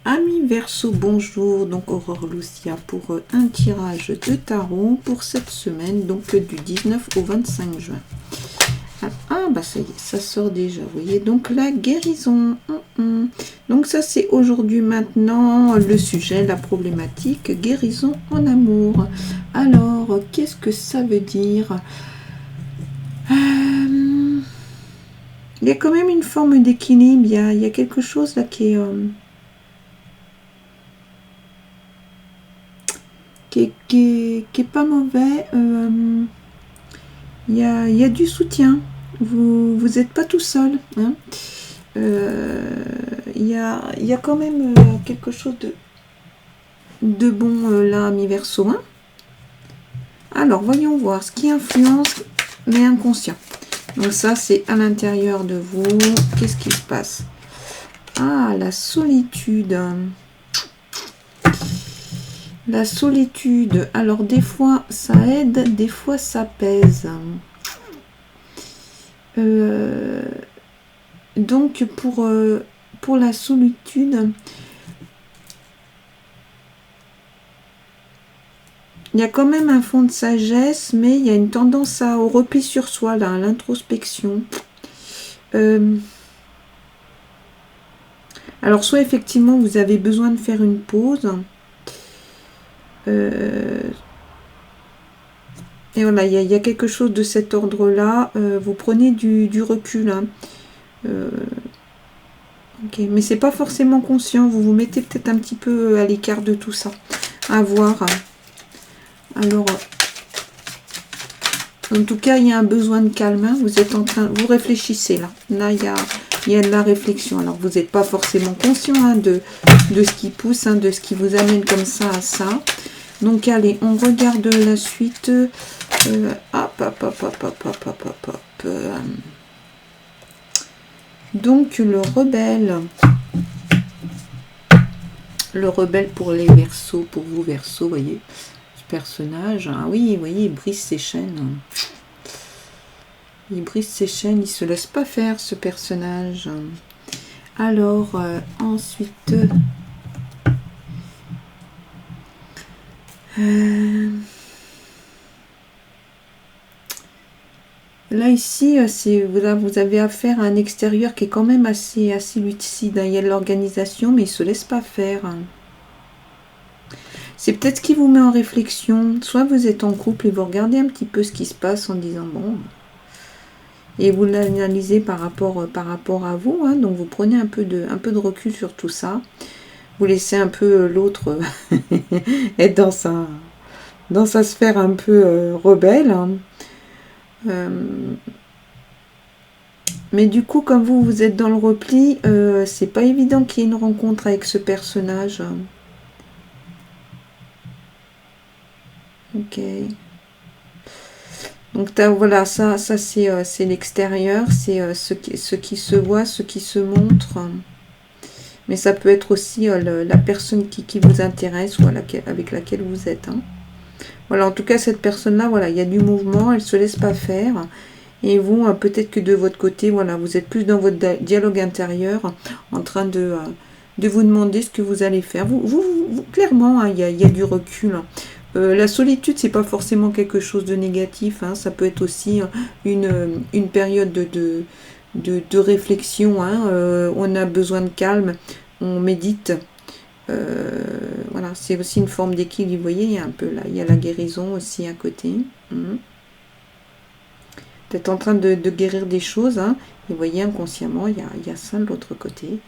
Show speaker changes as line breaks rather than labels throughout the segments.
Amis Verseau, bonjour, donc Aurore Lucia pour un tirage de tarot pour cette semaine, donc du 19 au 25 juin. Bah ça y est, ça sort déjà, vous voyez, donc la guérison. Donc ça c'est aujourd'hui maintenant le sujet, la problématique, guérison en amour. Alors, qu'est-ce que ça veut dire? Il y a quand même une forme d'équilibre, il y a quelque chose là qui est pas mauvais. Il y a du soutien. Vous n'êtes pas tout seul. Hein. Il y a quand même quelque chose de bon là, mi verso. Hein. Alors, voyons voir ce qui influence mais inconscient. Donc ça, c'est à l'intérieur de vous. Qu'est-ce qui se passe? Ah, la solitude. La solitude. Alors, des fois, ça aide, des fois, ça pèse. Donc, pour la solitude, il y a quand même un fond de sagesse, mais il y a une tendance au repli sur soi, là, à l'introspection. Alors, soit effectivement, vous avez besoin de faire une pause. Et voilà, il y a quelque chose de cet ordre-là. Vous prenez du recul. Hein. Ok, mais c'est pas forcément conscient. Vous vous mettez peut-être un petit peu à l'écart de tout ça. À voir. Alors, en tout cas, il y a un besoin de calme. Hein. Vous êtes en train, vous réfléchissez là. Là, il y a de la réflexion. Alors, vous n'êtes pas forcément conscient hein, de ce qui pousse, hein, de ce qui vous amène comme ça à ça. Donc, allez, on regarde la suite. Donc, le rebelle. Le rebelle pour les Verseaux, pour vous Verseaux, vous voyez. Ce personnage, ah oui, vous voyez, il brise ses chaînes. Il brise ses chaînes, il se laisse pas faire ce personnage. Alors, ensuite... là, ici, vous avez affaire à un extérieur qui est quand même assez lucide. Hein. Il y a de l'organisation, mais il ne se laisse pas faire. Hein. C'est peut-être ce qui vous met en réflexion. Soit vous êtes en couple et vous regardez un petit peu ce qui se passe en disant, bon... Et vous l'analysez par rapport à vous. Hein. Donc, vous prenez un peu de recul sur tout ça. Vous laissez un peu l'autre être dans sa sphère un peu rebelle. Hein. Mais du coup, comme vous êtes dans le repli, c'est pas évident qu'il y ait une rencontre avec ce personnage. Ok. Donc voilà, ça c'est l'extérieur, c'est ce qui se voit, ce qui se montre. Mais ça peut être aussi la personne qui vous intéresse ou avec laquelle vous êtes. Hein. Voilà, en tout cas, cette personne-là, voilà, il y a du mouvement, elle ne se laisse pas faire. Et vous, peut-être que de votre côté, voilà, vous êtes plus dans votre dialogue intérieur, en train de vous demander ce que vous allez faire. Vous clairement, hein, il y a du recul. La solitude, c'est pas forcément quelque chose de négatif. Hein, ça peut être aussi une période de réflexion. Hein, on a besoin de calme, on médite. Voilà, c'est aussi une forme d'équilibre. Vous voyez, il y a un peu là, il y a la guérison aussi à côté. Peut-être en train de guérir des choses. Hein, et vous voyez, inconsciemment, il y a ça de l'autre côté.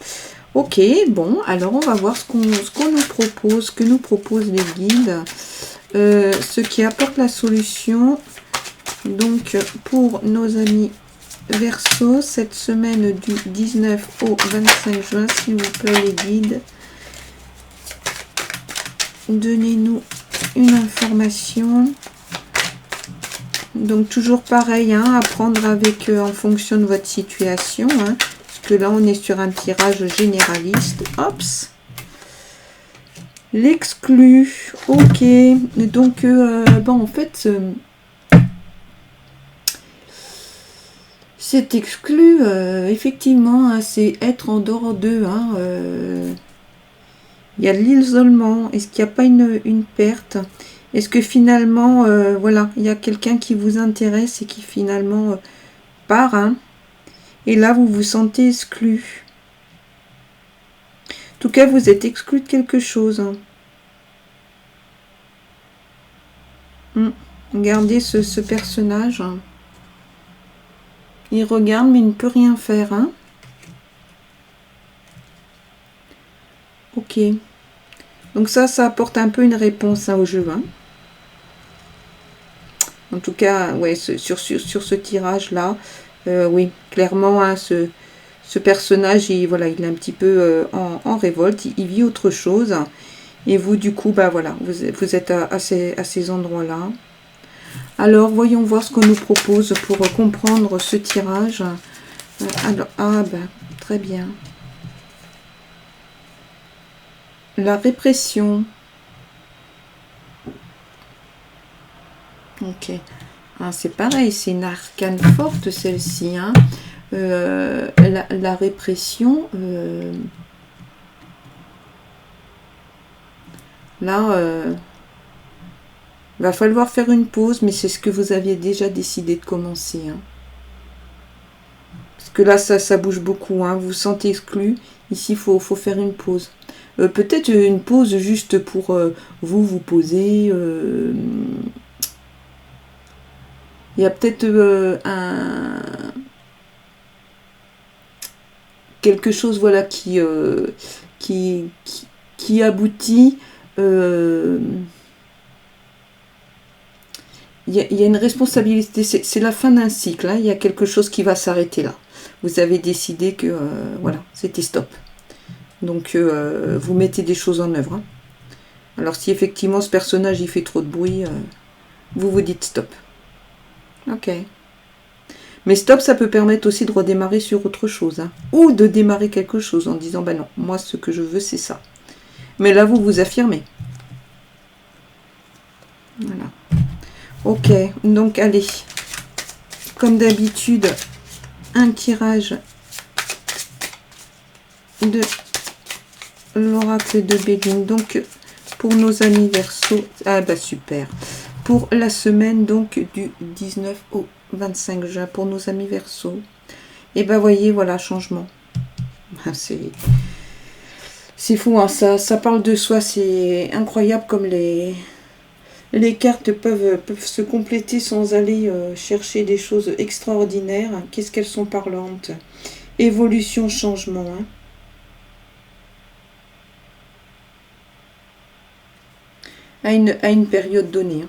Ok, bon, alors on va voir ce qu'on nous propose, ce que nous proposent les guides, ce qui apporte la solution. Donc, pour nos amis Verseau, cette semaine du 19 au 25 juin, s'il vous plaît, les guides, donnez-nous une information. Donc, toujours pareil, hein, à prendre avec en fonction de votre situation. Hein, parce que là, on est sur un tirage généraliste. Hops! L'exclu. Ok. Donc, bon, en fait, cet exclu, effectivement, hein, c'est être en dehors d'eux. Hein, Il y a de l'isolement. Est-ce qu'il n'y a pas une perte? Est-ce que finalement, voilà, il y a quelqu'un qui vous intéresse et qui finalement part, hein? Et là, vous vous sentez exclu. En tout cas, vous êtes exclu de quelque chose. Regardez ce personnage. Il regarde, mais il ne peut rien faire, hein? Ok. Donc ça apporte un peu une réponse hein, au jeu, hein. En tout cas, ouais, sur ce tirage-là, oui, clairement, hein, ce personnage, voilà, il est un petit peu en révolte, il vit autre chose. Et vous, du coup, bah voilà, vous êtes à ces endroits-là. Alors, voyons voir ce qu'on nous propose pour comprendre ce tirage. Alors, très bien. La répression. Ok. Ah, c'est pareil, c'est une arcane forte celle-ci. Hein. La répression. Là, va falloir faire une pause, mais c'est ce que vous aviez déjà décidé de commencer. Hein. Parce que là, ça bouge beaucoup. Hein. Vous vous sentez exclu. Ici, il faut faire une pause. Peut-être une pause juste pour vous poser. Il y a peut-être quelque chose voilà, qui aboutit. Il y a une responsabilité, c'est la fin d'un cycle, hein. Il y a quelque chose qui va s'arrêter là. Vous avez décidé que voilà, c'était stop. Donc vous mettez des choses en œuvre. Hein. Alors si effectivement ce personnage il fait trop de bruit, vous vous dites stop. Ok. Mais stop, ça peut permettre aussi de redémarrer sur autre chose. Hein. Ou de démarrer quelque chose en disant, bah non, moi ce que je veux c'est ça. Mais là vous vous affirmez. Voilà. Ok, donc allez. Comme d'habitude, un tirage de l'oracle de Béline. Donc pour nos amis Verseau, ah bah super. Pour la semaine donc du 19 au 25 juin pour nos amis Verseau. Et ben voyez, voilà, changement. C'est fou, hein, ça parle de soi, c'est incroyable comme les cartes peuvent se compléter sans aller chercher des choses extraordinaires. Qu'est-ce qu'elles sont parlantes. Évolution, changement. Hein. À une période donnée.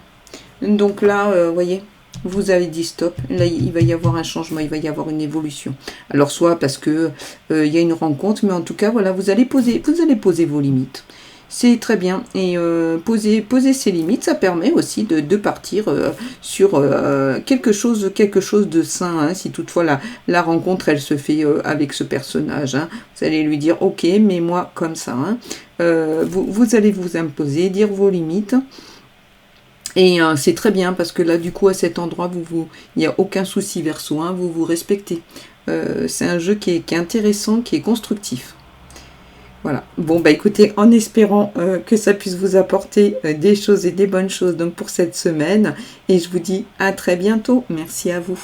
Donc là, vous voyez, vous avez dit stop. Là, il va y avoir un changement, il va y avoir une évolution. Alors, soit parce que il y a une rencontre, mais en tout cas, voilà, vous allez poser vos limites. C'est très bien. Et poser ses limites, ça permet aussi de partir sur quelque chose de sain. Hein, si toutefois la rencontre, elle se fait avec ce personnage. Hein, vous allez lui dire, ok, mais moi, comme ça. Hein, vous allez vous imposer, dire vos limites. Et c'est très bien parce que là, du coup, à cet endroit, il n'y a aucun souci Verseau, hein, vous vous respectez. C'est un jeu qui est intéressant, qui est constructif. Voilà. Bon, bah écoutez, en espérant que ça puisse vous apporter des choses et des bonnes choses donc pour cette semaine. Et je vous dis à très bientôt. Merci à vous.